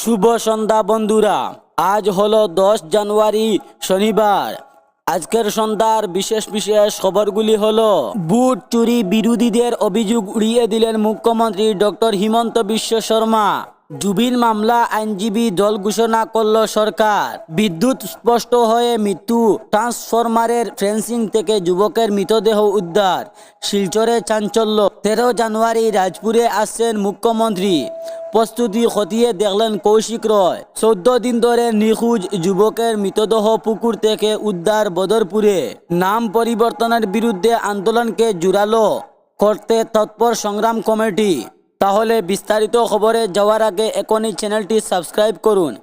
শুভ সন্ধ্যা বন্ধুরা। আজ হলো 10 জানুয়ারি শনিবার। আজকের সন্ধ্যার বিশেষ বিশেষ খবরগুলি হলো: বুট চুরি বিরোধীদের অভিযোগ উড়িয়ে দিলেন মুখ্যমন্ত্রী ডক্টর হিমন্ত বিশ্ব শর্মা। জুবিন মামলা আইনজীবী দল ঘোষণা করল সরকার। বিদ্যুৎ স্পষ্ট হয়ে মৃত্যু, ট্রান্সফরমারের ফেন্সিং থেকে যুবকের মৃতদেহ উদ্ধার। শিলচরে চাঞ্চল্য। 13 জানুয়ারি রাজপুরে আসছেন মুখ্যমন্ত্রী। প্রস্তুতি খতিয়ে দেখলেন কৌশিক রয়। 14 দিন ধরে নিখোঁজ যুবকের মৃতদেহ পুকুর থেকে উদ্ধার বদরপুরে। নাম পরিবর্তনের বিরুদ্ধে আন্দোলনকে জোরালো করতে তৎপর সংগ্রাম কমিটি। তাহলে বিস্তারিত খবরে যাওয়ার আগে এখনই চ্যানেলটি সাবস্ক্রাইব করুন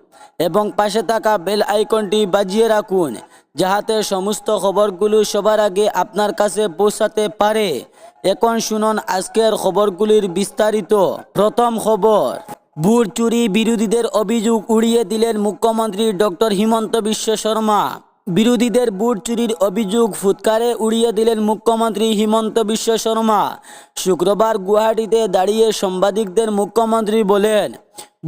এবং পাশে থাকা বেল আইকনটি বাজিয়ে রাখুন, যাহাতে সমস্ত খবরগুলো সবার আগে আপনার কাছে পৌঁছাতে পারে। এখন শুনুন আজকের খবরগুলির বিস্তারিত। প্রথম খবর, বুট চুরি বিরোধীদের অভিযোগ উড়িয়ে দিলেন মুখ্যমন্ত্রী ডক্টর হিমন্ত বিশ্ব শর্মা। বিরোধীদের বুট চুরির অভিযোগ ফুৎকারে উড়িয়ে দিলেন মুখ্যমন্ত্রী হিমন্ত বিশ্ব শর্মা। শুক্রবার গুয়াহাটিতে দাঁড়িয়ে সাংবাদিকদের মুখ্যমন্ত্রী বলেন,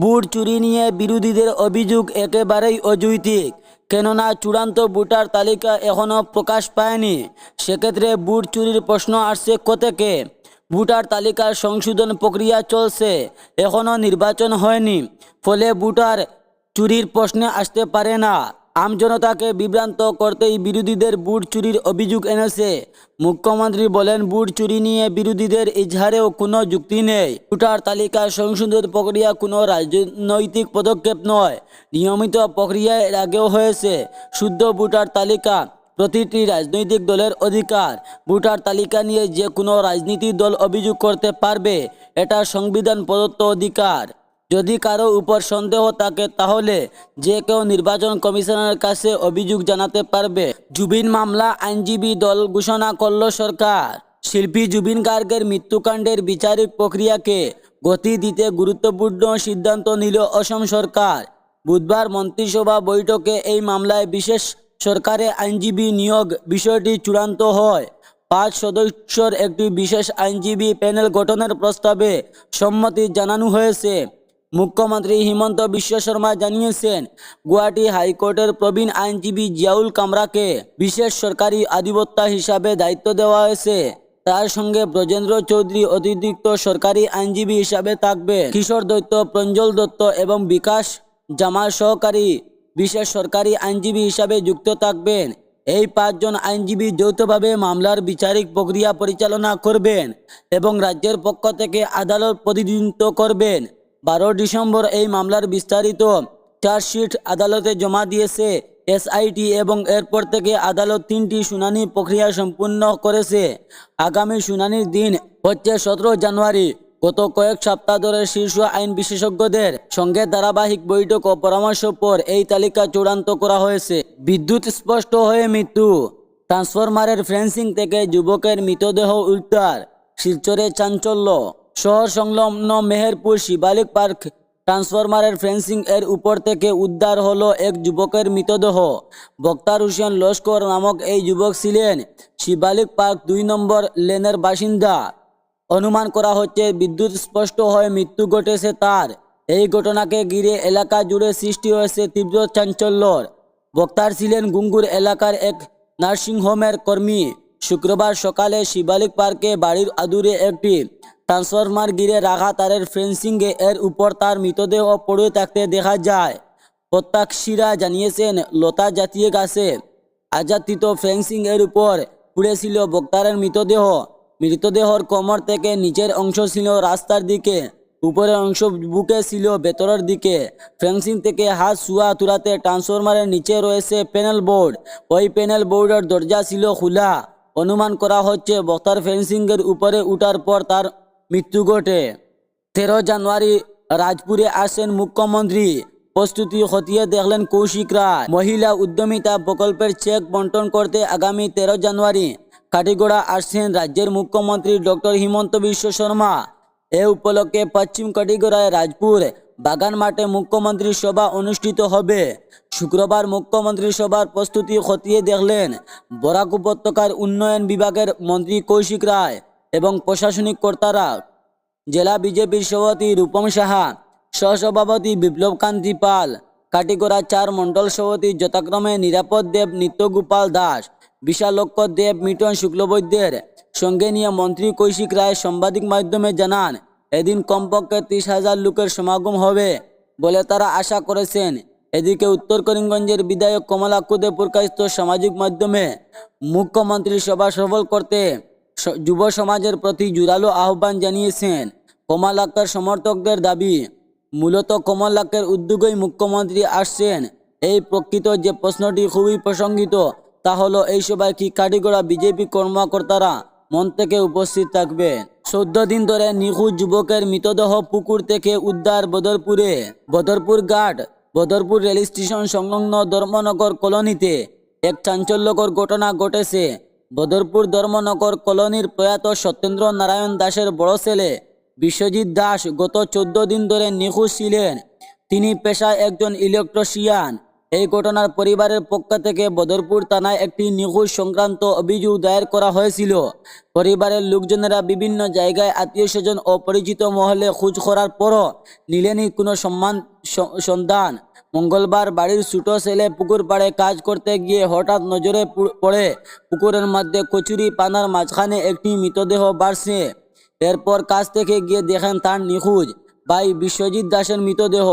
বুট চুরি নিয়ে বিরোধীদের অভিযোগ একেবারেই অযৌক্তিক, কেননা চূড়ান্ত ভোটার তালিকা এখনও প্রকাশ পায়নি। সেক্ষেত্রে বুট চুরির প্রশ্ন আসছে কোত্থেকে? ভোটার তালিকার সংশোধন প্রক্রিয়া চলছে, এখনও নির্বাচন হয়নি, ফলে ভোটার চুরির প্রশ্নে আসতে পারে না। আমজনতাকে বিভ্রান্ত করতেই বিরোধীদের বুট চুরির অভিযোগ এনেছে। মুখ্যমন্ত্রী বলেন, বুট চুরি নিয়ে বিরোধীদের ইজহারেও কোনো যুক্তি নেই। ভোটার তালিকার সংশোধন প্রক্রিয়া কোনো রাজনৈতিক পদক্ষেপ নয়, নিয়মিত প্রক্রিয়া এর আগেও হয়েছে। শুদ্ধ ভোটার তালিকা প্রতিটি রাজনৈতিক দলের অধিকার। ভোটার তালিকা নিয়ে যে কোনো রাজনীতির দল অভিযোগ করতে পারবে, এটা সংবিধান প্রদত্ত অধিকার। যদি কারো উপর সন্দেহ থাকে তাহলে যে কেউ নির্বাচন কমিশনের কাছে অভিযোগ জানাতে পারবে। জুবিন মামলা আইনজীবী দল ঘোষণা করল সরকার। শিল্পী জুবিন গার্গের মৃত্যুকাণ্ডের বিচারিক প্রক্রিয়াকে গতি দিতে গুরুত্বপূর্ণ সিদ্ধান্ত নিল অসম সরকার। বুধবার মন্ত্রিসভা বৈঠকে এই মামলায় বিশেষ সরকারে আইনজীবী নিয়োগ বিষয়টি চূড়ান্ত হয়। 5 সদস্যের একটি বিশেষ আইনজীবী প্যানেল গঠনের প্রস্তাবে সম্মতি জানানো হয়েছে। মুখ্যমন্ত্রী হিমন্ত বিশ্ব শর্মা জানিয়েছেন, গুয়াহাটি হাইকোর্টের প্রবীণ আইনজীবী জিয়াউল কামরাকে বিশেষ সরকারি অধিবক্তা হিসাবে দায়িত্ব দেওয়া হয়েছে। তার সঙ্গে ব্রজেন্দ্র চৌধুরী অতিরিক্ত সরকারি আইনজীবী হিসাবে থাকবেন। কিশোর দত্ত, প্রঞ্জল দত্ত এবং বিকাশ জামাল সহকারী বিশেষ সরকারি আইনজীবী হিসাবে যুক্ত থাকবেন। এই 5 জন আইনজীবী যৌথভাবে মামলার বিচারিক প্রক্রিয়া পরিচালনা করবেন এবং রাজ্যের পক্ষ থেকে আদালত প্রতিনিধিত্ব করবেন। 12 ডিসেম্বর এই মামলার বিস্তারিত চার্জশিট আদালতে জমা দিয়েছে এসআইটি এবং এরপর থেকে আদালত 3টি শুনানি প্রক্রিয়া সম্পূর্ণ করেছে। আগামী শুনানির দিন হচ্ছে 17 জানুয়ারি। গত কয়েক সপ্তাহ ধরে শীর্ষ আইন বিশেষজ্ঞদের সঙ্গে ধারাবাহিক বৈঠক ও পরামর্শ পর এই তালিকা চূড়ান্ত করা হয়েছে। বিদ্যুৎ স্পষ্ট হয়ে মৃত্যু, ট্রান্সফরমারের ফেন্সিং থেকে যুবকের মৃতদেহ উদ্ধার। শিলচরে চাঞ্চল্য। শহর সংলগ্ন মেহেরপুর শিবালিক পার্ক ট্রান্সফরমারের ফেন্সিং এর উপর থেকে উদ্ধার হলো এক যুবকের মৃতদেহ। বক্তার হোসেন লস্কর নামক এই যুবক ছিলেন শিবালিক পার্ক 2 নম্বর লেনের বাসিন্দা। অনুমান করা হচ্ছে বিদ্যুৎ স্পষ্ট হয়ে মৃত্যু ঘটেছে তার। এই ঘটনাকে ঘিরে এলাকা জুড়ে সৃষ্টি হয়েছে তীব্র চাঞ্চল্যর। বক্তার ছিলেন গুঙ্গুর এলাকার এক নার্সিংহোমের কর্মী। শুক্রবার সকালে শিবালিক পার্কে বাড়ির আদুরে একটি ট্রান্সফরমার ঘিরে রাখা তারের ফেন্সিংয়ে এর উপর তার মৃতদেহ পড়ে থাকতে দেখা যায়। প্রত্যক্ষীরা জানিয়েছেন, লতা জাতীয় গাছে আজাতিত ফেন্সিং এর উপর পুড়েছিল বক্তারের মৃতদেহ। মৃতদেহর কোমর থেকে নিচের অংশ ছিল রাস্তার দিকে, উপরের অংশ বুকে ছিল ভেতরের দিকে। ফেন্সিং থেকে হাত ছোঁয়া তুলাতে ট্রান্সফরমারের নিচে রয়েছে প্যানেল বোর্ড। ওই প্যানেল বোর্ডের দরজা ছিল খোলা। অনুমান করা হচ্ছে বক্তার ফেন্সিংয়ের উপরে উঠার পর তার মৃত্যু ঘটে। 13 জানুয়ারি রাজপুরে আসেন মুখ্যমন্ত্রী। প্রস্তুতি খতিয়ে দেখলেন কৌশিক রায়। মহিলা উদ্যমিতা প্রকল্পের চেক বন্টন করতে আগামী 13 জানুয়ারি কাটিগড়া আসছেন রাজ্যের মুখ্যমন্ত্রী ডক্টর হিমন্ত বিশ্ব শর্মা। এ উপলক্ষে পশ্চিম কাটিগড়ায় রাজপুর বাগান মাঠে মুখ্যমন্ত্রী সভা অনুষ্ঠিত হবে। শুক্রবার মুখ্যমন্ত্রী সভার প্রস্তুতি খতিয়ে দেখলেন বরাক উপত্যকার উন্নয়ন বিভাগের মন্ত্রী কৌশিক রায় এবং প্রশাসনিক কর্তারা। জেলা বিজেপির সভাপতি রূপম সাহা, সহসভাপতি বিপ্লবকান্তি পাল, কাটিগড়া 4 মণ্ডল সভাপতি যথাক্রমে নিরাপদ দেব, নিত্যগোপাল দাস, বিশালক্ষ দেব, মিটন শুক্লবৈদ্যের সঙ্গে নিয়ে মন্ত্রী কৌশিক রায় সাংবাদিক মাধ্যমে জানান, এদিন কমপক্ষে 30,000 লোকের সমাগম হবে বলে তারা আশা করেছেন। এদিকে উত্তর করিমগঞ্জের বিধায়ক কমলাক্ষুদে প্রকাশিত সামাজিক মাধ্যমে মুখ্যমন্ত্রীর সভা সফল করতে যুব সমাজের প্রতি জোরালো আহ্বান জানিয়েছেন। কমলাক্ষের সমর্থকদের দাবি, মূলত কমলাক্ষের উদ্যোগেই মুখ্যমন্ত্রী আসছেন। এই প্রকৃত যে প্রশ্নটি খুবই প্রসঙ্গিত তা হলো, এই সভায় কি কাটিগড়া বিজেপি কর্মকর্তারা মন থেকে উপস্থিত থাকবেন? 14 দিন ধরে নিখোঁজ যুবকের মৃতদেহ পুকুর থেকে উদ্ধার বদরপুর ঘাট, বদরপুর রেল স্টেশন সংলগ্ন ধর্মনগর কলোনিতে এক চাঞ্চল্যকর ঘটনা ঘটেছে। বদরপুর ধর্মনগর কলোনির প্রয়াত সত্যেন্দ্র নারায়ণ দাসের বড় ছেলে বিশ্বজিৎ দাস গত 14 দিন ধরে নিখোঁজ ছিলেন। তিনি পেশায় একজন ইলেকট্রিশিয়ান। এই ঘটনার পরিবারের পক্ষ থেকে বদরপুর থানায় একটি নিখোঁজ সংক্রান্ত অভিযোগ দায়ের করা হয়েছিল। পরিবারের লোকজনেরা বিভিন্ন জায়গায় আত্মীয় স্বজন ও পরিচিত মহলে খোঁজ করার পরও নিলেনি কোনো সন্ধান। মঙ্গলবার বাড়ির ছোট ছেলে পুকুর পাড়ে কাজ করতে গিয়ে হঠাৎ নজরে পড়ে পুকুরের মধ্যে কচুরি পানার মাঝখানে একটি মৃতদেহ বাড়ছে। এরপর কাছ থেকে গিয়ে দেখেন তার নিখোঁজ ভাই বিশ্বজিৎ দাসের মৃতদেহ।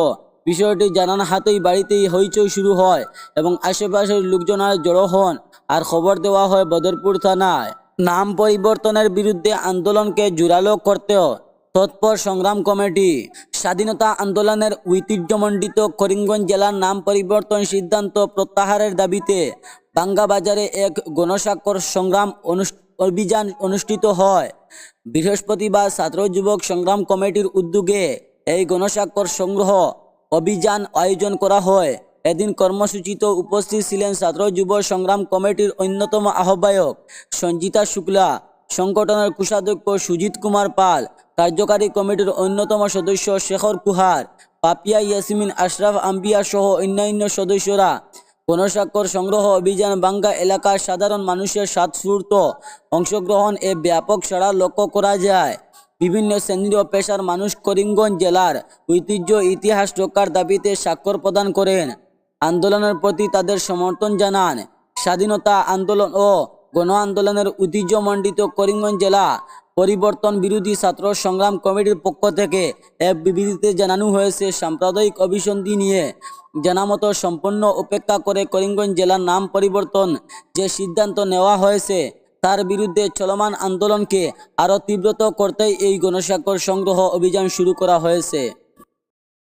বিষয়টি জানান হাতেই বাড়িতেই হইচই শুরু হয় এবং আশেপাশের লোকজন জড়ো হন আর খবর দেওয়া হয় বদরপুর থানায়। নাম পরিবর্তনের বিরুদ্ধে আন্দোলনকে জোরালো করতেও তৎপর সংগ্রাম কমিটি। স্বাধীনতা আন্দোলনের ঐতিহ্যমণ্ডিত করিমগঞ্জ জেলার নাম পরিবর্তন সিদ্ধান্ত প্রত্যাহারের দাবিতে বাঙ্গাবাজারে এক গণস্বাক্ষর সংগ্রাম অভিযান অনুষ্ঠিত হয়। বৃহস্পতিবার ছাত্র যুবক সংগ্রাম কমিটির উদ্যোগে এই গণস্বাক্ষর সংগ্রহ অভিযান আয়োজন করা হয়। এদিন কর্মসূচিতে উপস্থিত ছিলেন ছাত্র যুব সংগ্রাম কমিটির অন্যতম আহ্বায়ক সঞ্জিতা শুক্লা, সংগঠনের কোষাধ্যক্ষ সুজিত কুমার পাল, কার্যকারী কমিটির অন্যতম সদস্য শেখর কুহার, পাপিয়া ইয়াসমিন, আশরাফ আম্বিয়া সহ অন্যান্য সদস্যরা। গণস্বাক্ষর সংগ্রহ অভিযান বাঙ্গা এলাকার সাধারণ মানুষের স্বতঃস্ফূর্ত অংশগ্রহণ এ ব্যাপক সাড়া লক্ষ্য করা যায়। বিভিন্ন শ্রেণীর ও পেশার মানুষ করিমগঞ্জ জেলার ঐতিহ্য ইতিহাস রক্ষার দাবিতে স্বাক্ষর প্রদান করেন, আন্দোলনের প্রতি তাদের সমর্থন জানান। স্বাধীনতা আন্দোলন ও গণ আন্দোলনের ঐতিহ্যমণ্ডিত করিমগঞ্জ জেলা পরিবর্তন বিরোধী ছাত্র সংগ্রাম কমিটির পক্ষ থেকে এক বিবৃতিতে জানানো হয়েছে, সাম্প্রদায়িক অভিসন্ধি নিয়ে জানামতো সম্পূর্ণ উপেক্ষা করে করিমগঞ্জ জেলার নাম পরিবর্তন যে সিদ্ধান্ত নেওয়া হয়েছে তার বিরুদ্ধে চলমান আন্দোলনকে আরও তীব্রতর করতেই এই গণস্বাক্ষর সংগ্রহ অভিযান শুরু করা হয়েছে।